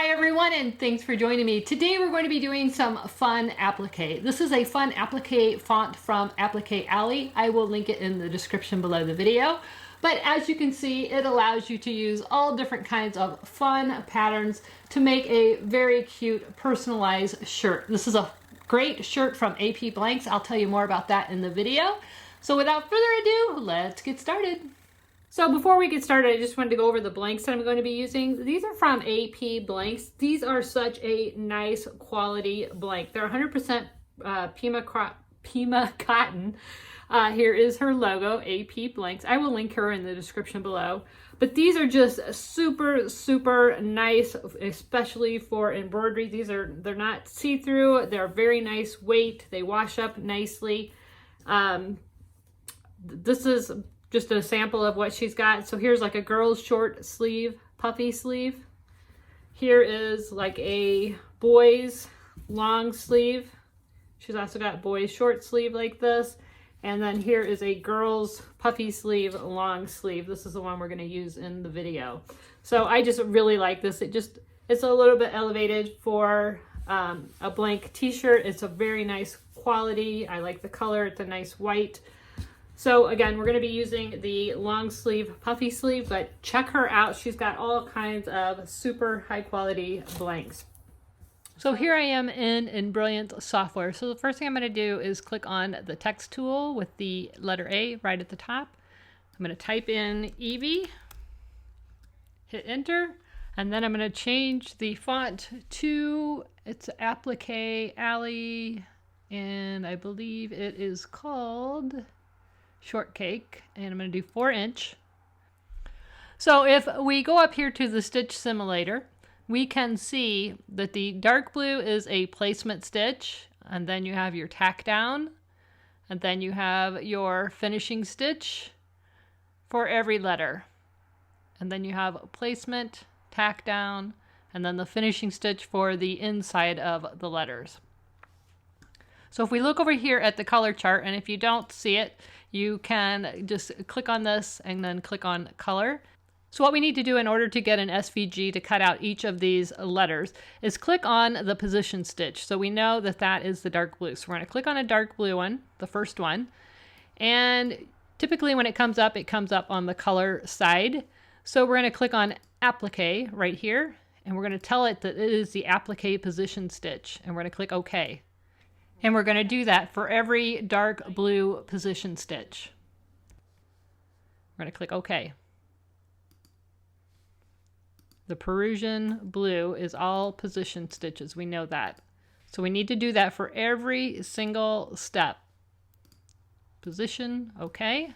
Hi everyone, and thanks for joining me. Today we're going to be doing some fun applique. This is a fun applique font from Applique Alley. I will link it in the description below the video. But as you can see, it allows you to use all different kinds of fun patterns to make a very cute personalized shirt. This is a great shirt from AP Blanks. I'll tell you more about that in the video. So without further ado, let's get started. So before we get started, I just wanted to go over the blanks that I'm going to be using. These are from AP Blanks. These are such a nice quality blank. They're 100% Pima cotton. Here is her logo, AP Blanks. I will link her in the description below. But these are just super, super nice, especially for embroidery. They're not see-through. They're very nice weight. They wash up nicely. This is just a sample of what she's got. So here's like a girl's short sleeve, puffy sleeve. Here is like a boy's long sleeve. She's also got boy's short sleeve like this. And then here is a girl's puffy sleeve, long sleeve. This is the one we're going to use in the video. So I just really like this. It's a little bit elevated for a blank t-shirt. It's a very nice quality. I like the color. It's a nice white. So again, we're going to be using the long sleeve, puffy sleeve, but check her out. She's got all kinds of super high quality blanks. So here I am in Brilliant software. So the first thing I'm going to do is click on the text tool with the letter A right at the top. I'm going to type in Evie, hit enter, and then I'm going to change the font to, it's Applique Alley, and I believe it is called Shortcake, and I'm going to do 4-inch. So if we go up here to the stitch simulator, we can see that the dark blue is a placement stitch, and then you have your tack down, and then you have your finishing stitch for every letter, and then you have placement, tack down, and then the finishing stitch for the inside of the letters. So if we look over here at the color chart, and if you don't see it, you can just click on this and then click on color. So what we need to do in order to get an SVG to cut out each of these letters is click on the position stitch. So we know that that is the dark blue. So we're going to click on a dark blue one, the first one. And typically when it comes up on the color side. So we're going to click on Applique right here, and we're going to tell it that it is the Applique position stitch, and we're going to click OK. And we're going to do that for every dark blue position stitch. We're going to click OK. The Perusian blue is all position stitches. We know that. So we need to do that for every single step. Position, OK.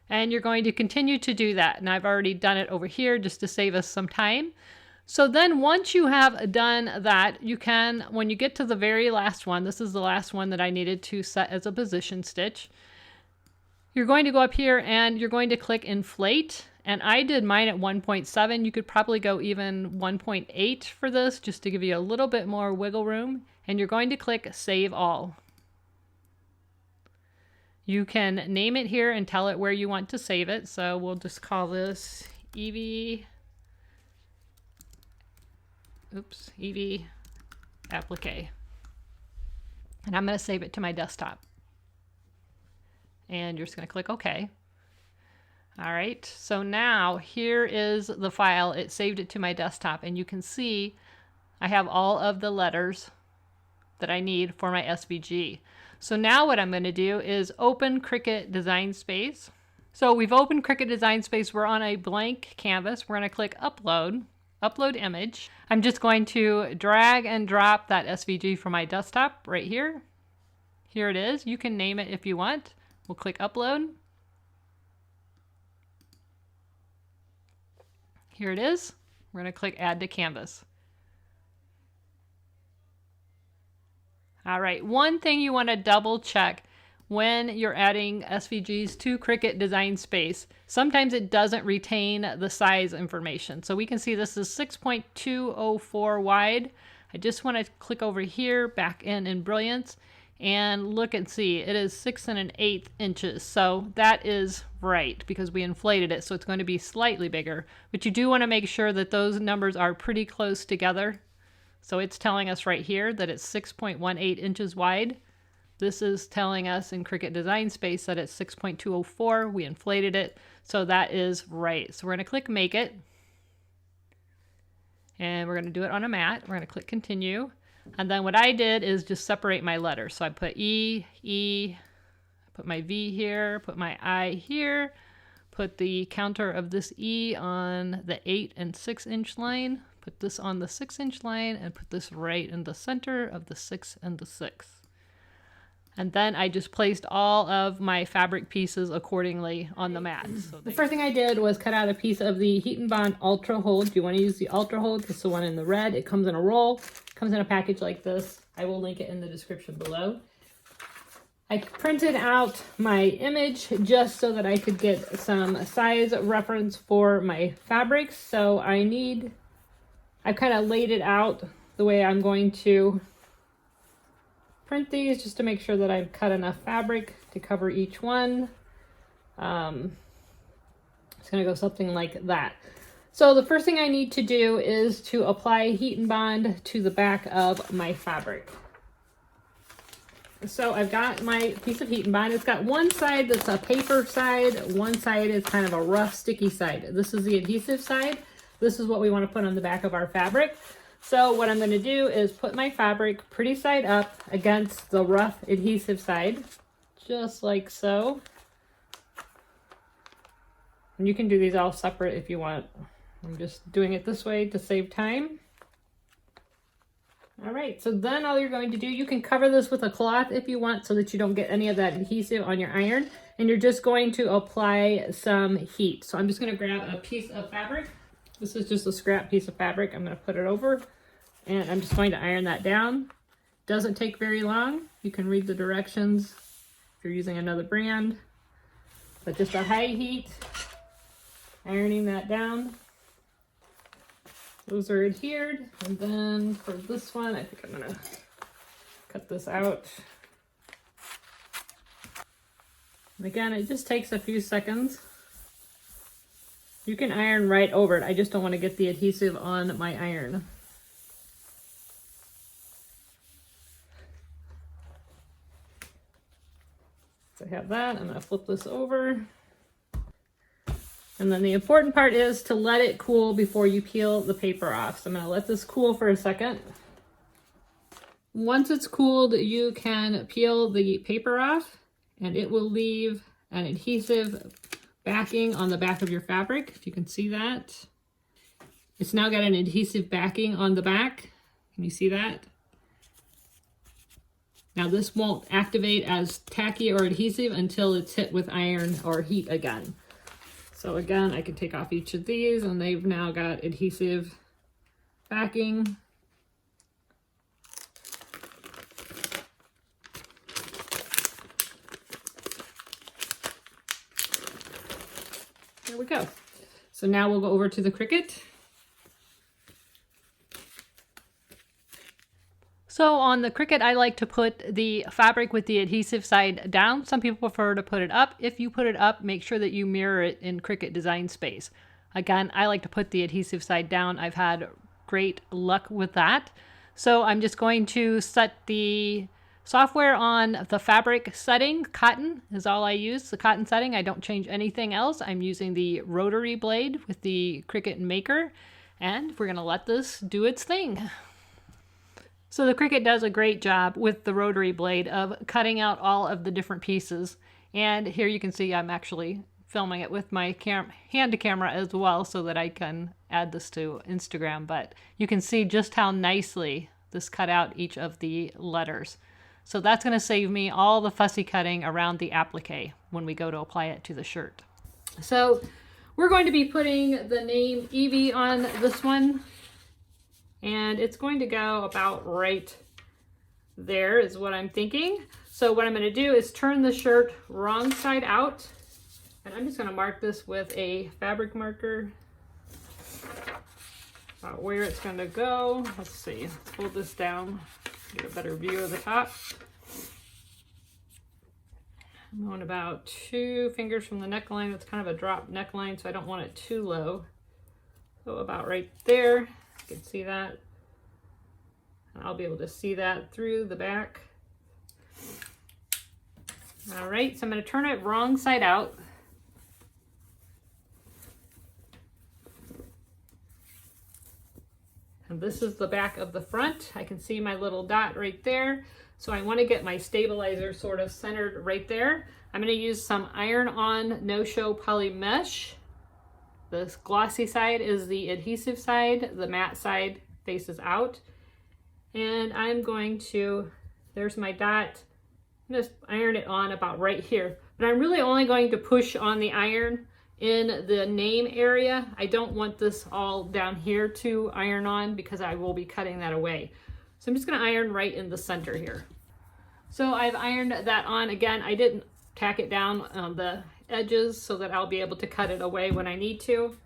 And you're going to continue to do that. And I've already done it over here just to save us some time. So then once you have done that, you can, when you get to the very last one, this is the last one that I needed to set as a position stitch, you're going to go up here and you're going to click inflate. And I did mine at 1.7. You could probably go even 1.8 for this, just to give you a little bit more wiggle room. And you're going to click save all. You can name it here and tell it where you want to save it. So we'll just call this Evie Applique. And I'm going to save it to my desktop. And you're just going to click OK. All right, so now here is the file. It saved it to my desktop, and you can see I have all of the letters that I need for my SVG. So now what I'm going to do is open Cricut Design Space. So we've opened Cricut Design Space. We're on a blank canvas. We're going to click Upload. Upload image. I'm just going to drag and drop that SVG from my desktop right here. Here it is. You can name it if you want. We'll click Upload. Here it is. We're going to click Add to Canvas. All right, one thing you want to double check when you're adding SVGs to Cricut Design Space, sometimes it doesn't retain the size information. So we can see this is 6.204 wide. I just want to click over here, back in Brilliance, and look and see, it is 6 1/8 inches. So that is right because we inflated it, so it's going to be slightly bigger. But you do want to make sure that those numbers are pretty close together. So it's telling us right here that it's 6.18 inches wide. This is telling us in Cricut Design Space that it's 6.204. We inflated it, so that is right. So we're going to click Make It. And we're going to do it on a mat. We're going to click Continue. And then what I did is just separate my letters. So I put E, E, put my V here, put my I here, put the counter of this E on the 8 and 6 inch line, put this on the 6 inch line, and put this right in the center of the 6 and the 6. And then I just placed all of my fabric pieces accordingly on the mat. So the first thing I did was cut out a piece of the Heat and Bond Ultra Hold. You want to use the Ultra Hold. It's the one in the red. It comes in a roll. It comes in a package like this. I will link it in the description below. I printed out my image just so that I could get some size reference for my fabrics. So I've kind of laid it out the way I'm going to print these, just to make sure that I've cut enough fabric to cover each one. It's going to go something like that. So the first thing I need to do is to apply Heat and Bond to the back of my fabric. So I've got my piece of Heat and Bond. It's got one side that's a paper side, one side is kind of a rough, sticky side. This is the adhesive side. This is what we want to put on the back of our fabric. So what I'm going to do is put my fabric pretty side up against the rough adhesive side, just like so. And you can do these all separate if you want. I'm just doing it this way to save time. All right, so then all you're going to do, you can cover this with a cloth if you want so that you don't get any of that adhesive on your iron. And you're just going to apply some heat. So I'm just going to grab a piece of fabric. This is just a scrap piece of fabric. I'm going to put it over and I'm just going to iron that down. Doesn't take very long. You can read the directions if you're using another brand. But just a high heat, ironing that down. Those are adhered. And then for this one, I think I'm going to cut this out. And again, it just takes a few seconds. You can iron right over it. I just don't want to get the adhesive on my iron. So I have that. I'm going to flip this over. And then the important part is to let it cool before you peel the paper off. So I'm going to let this cool for a second. Once it's cooled, you can peel the paper off and it will leave an adhesive backing on the back of your fabric, if you can see that. It's now got an adhesive backing on the back. Can you see that? Now this won't activate as tacky or adhesive until it's hit with iron or heat again. So again, I can take off each of these and they've now got adhesive backing. There we go. So now we'll go over to the Cricut. So on the Cricut, I like to put the fabric with the adhesive side down. Some people prefer to put it up. If you put it up, make sure that you mirror it in Cricut Design Space. Again, I like to put the adhesive side down. I've had great luck with that. So I'm just going to set the software on the fabric setting. Cotton is all I use, the cotton setting. I don't change anything else. I'm using the rotary blade with the Cricut Maker, and we're going to let this do its thing. So the Cricut does a great job with the rotary blade of cutting out all of the different pieces. And here you can see I'm actually filming it with my hand camera as well so that I can add this to Instagram. But you can see just how nicely this cut out each of the letters. So that's going to save me all the fussy cutting around the applique when we go to apply it to the shirt. So we're going to be putting the name Evie on this one. And it's going to go about right there is what I'm thinking. So what I'm going to do is turn the shirt wrong side out. And I'm just going to mark this with a fabric marker. About where it's going to go. Let's see. Let's hold this down. Get a better view of the top. I'm on about 2 fingers from the neckline. It's kind of a drop neckline, so I don't want it too low. So about right there, you can see that. And I'll be able to see that through the back. All right, so I'm going to turn it wrong side out. And this is the back of the front. I can see my little dot right there. So I want to get my stabilizer sort of centered right there. I'm going to use some iron-on no-show poly mesh. This glossy side is the adhesive side. The matte side faces out. And I'm going to, there's my dot. I'm just iron it on about right here. But I'm really only going to push on the iron in the name area. I don't want this all down here to iron on because I will be cutting that away. So I'm just going to iron right in the center here. So I've ironed that on. Again, I didn't tack it down on the edges so that I'll be able to cut it away when I need to.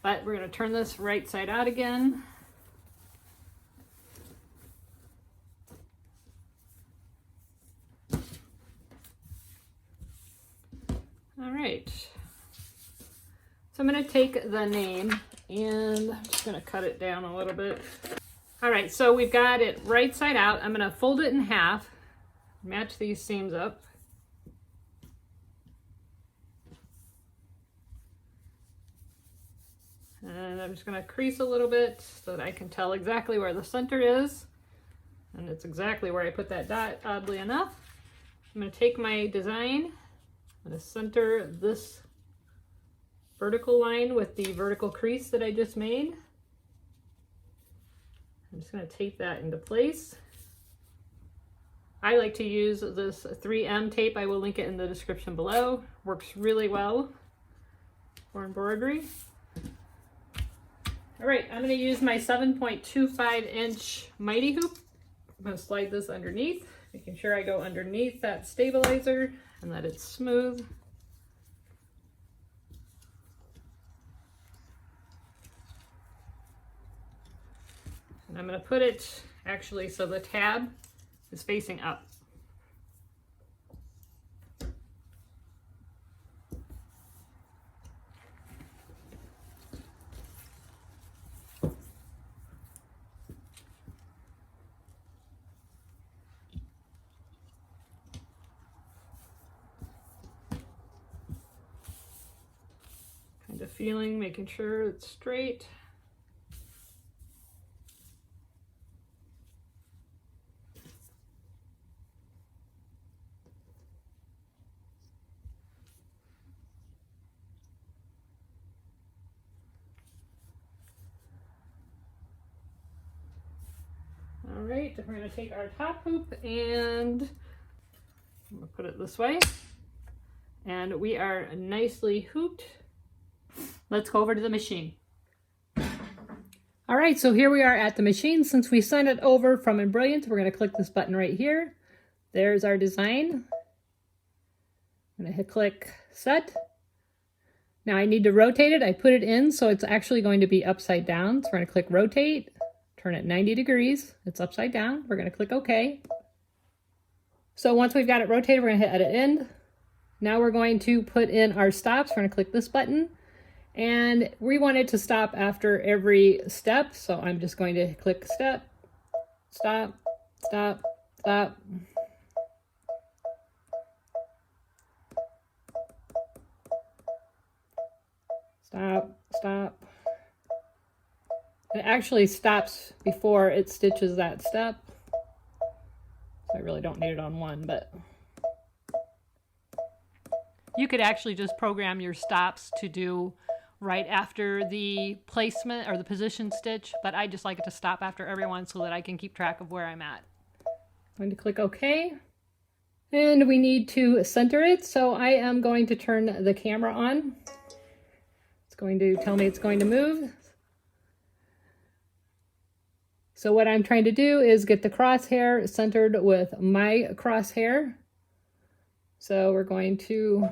But we're going to turn this right side out again. All right. So I'm going to take the name and I'm just going to cut it down a little bit. All right, so we've got it right side out. I'm going to fold it in half, match these seams up. And I'm just going to crease a little bit so that I can tell exactly where the center is. And it's exactly where I put that dot, oddly enough. I'm going to take my design, I'm going to center this vertical line with the vertical crease that I just made. I'm just going to tape that into place. I like to use this 3M tape. I will link it in the description below. Works really well for embroidery. All right, I'm going to use my 7.25-inch Mighty Hoop. I'm going to slide this underneath, making sure I go underneath that stabilizer and that it's smooth. And I'm going to put it actually so the tab is facing up. Kind of feeling, making sure it's straight. All right, we're going to take our top hoop and I'm going to put it this way. And we are nicely hooped. Let's go over to the machine. All right, so here we are at the machine. Since we sent it over from Embroidery, we're going to click this button right here. There's our design. I'm going to hit click set. Now I need to rotate it. I put it in so it's actually going to be upside down. So we're going to click rotate, turn it 90 degrees. It's upside down. We're going to click OK. So once we've got it rotated, we're going to hit edit end. Now we're going to put in our stops. We're going to click this button. And we want it to stop after every step. So I'm just going to click step, stop, stop, stop. Stop, stop. It actually stops before it stitches that step. So I really don't need it on one, but you could actually just program your stops to do right after the placement or the position stitch, but I just like it to stop after everyone so that I can keep track of where I'm at. I'm going to click OK. And we need to center it, so I am going to turn the camera on. It's going to tell me it's going to move. So what I'm trying to do is get the crosshair centered with my crosshair. So we're going to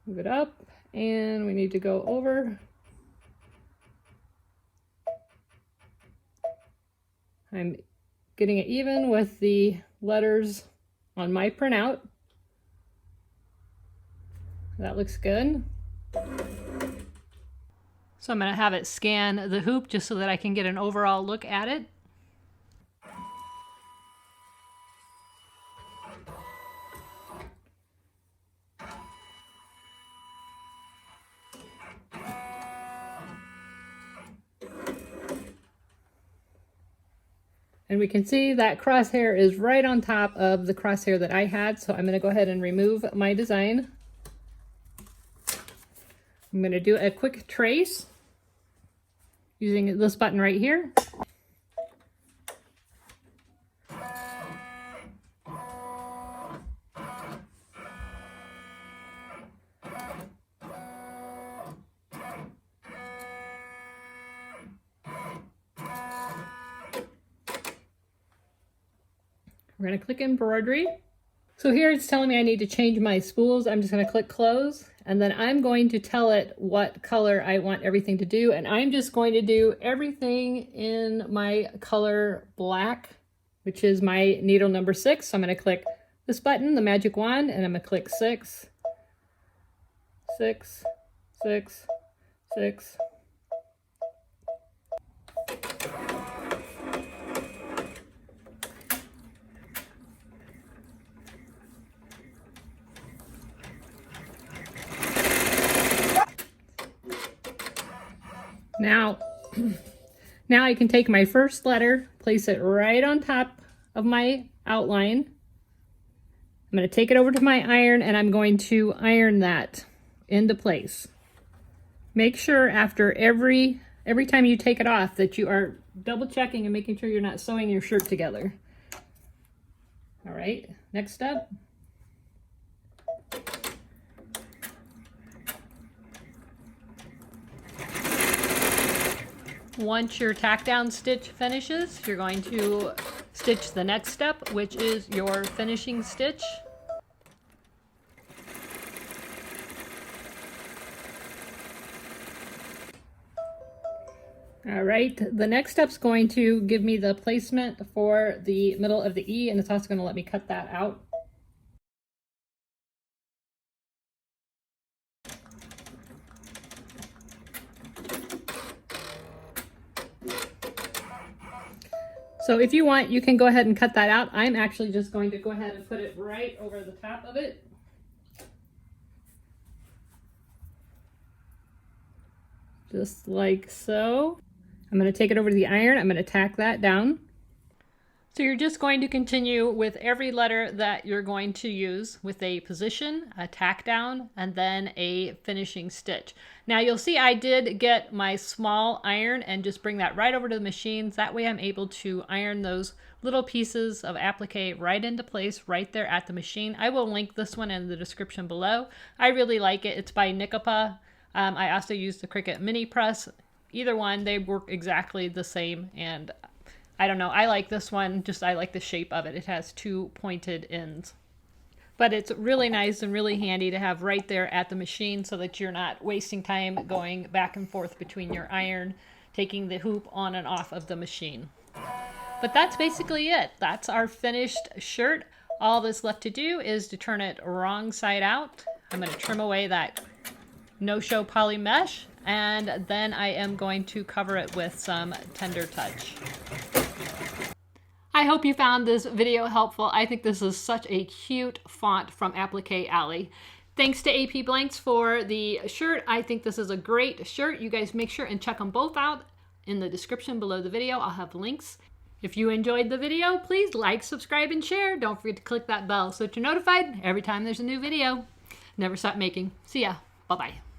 move it up, and we need to go over. I'm getting it even with the letters on my printout. That looks good. So I'm going to have it scan the hoop just so that I can get an overall look at it. And we can see that crosshair is right on top of the crosshair that I had. So I'm going to go ahead and remove my design. I'm going to do a quick trace using this button right here. We're going to click embroidery. So here it's telling me I need to change my spools. I'm just going to click close, and then I'm going to tell it what color I want everything to do. And I'm just going to do everything in my color black, which is my needle number 6. So I'm going to click this button, the magic wand, and I'm going to click 6, 6, 6, 6. Now I can take my first letter, place it right on top of my outline. I'm going to take it over to my iron, and I'm going to iron that into place. Make sure after every time you take it off that you are double checking and making sure you're not sewing your shirt together. All right, next step. Once your tack down stitch finishes, you're going to stitch the next step, which is your finishing stitch. All right, the next step's going to give me the placement for the middle of the E, and it's also going to let me cut that out. So if you want, you can go ahead and cut that out. I'm actually just going to go ahead and put it right over the top of it. Just like so. I'm going to take it over to the iron. I'm going to tack that down. So you're just going to continue with every letter that you're going to use with a position, a tack down, and then a finishing stitch. Now you'll see I did get my small iron and just bring that right over to the machines. That way I'm able to iron those little pieces of applique right into place right there at the machine. I will link this one in the description below. I really like it. It's by Nicapa. I also use the Cricut mini press. Either one, they work exactly the same, and I don't know, I like this one, just I like the shape of it. It has two pointed ends. But it's really nice and really handy to have right there at the machine so that you're not wasting time going back and forth between your iron, taking the hoop on and off of the machine. But that's basically it. That's our finished shirt. All that's left to do is to turn it wrong side out. I'm going to trim away that no-show poly mesh, and then I am going to cover it with some Tender Touch. I hope you found this video helpful. I think this is such a cute font from Applique Alley. Thanks to AP Blanks for the shirt. I think this is a great shirt. You guys make sure and check them both out in the description below the video. I'll have links. If you enjoyed the video, please like, subscribe, and share. Don't forget to click that bell so that you're notified every time there's a new video. Never stop making. See ya. Bye-bye.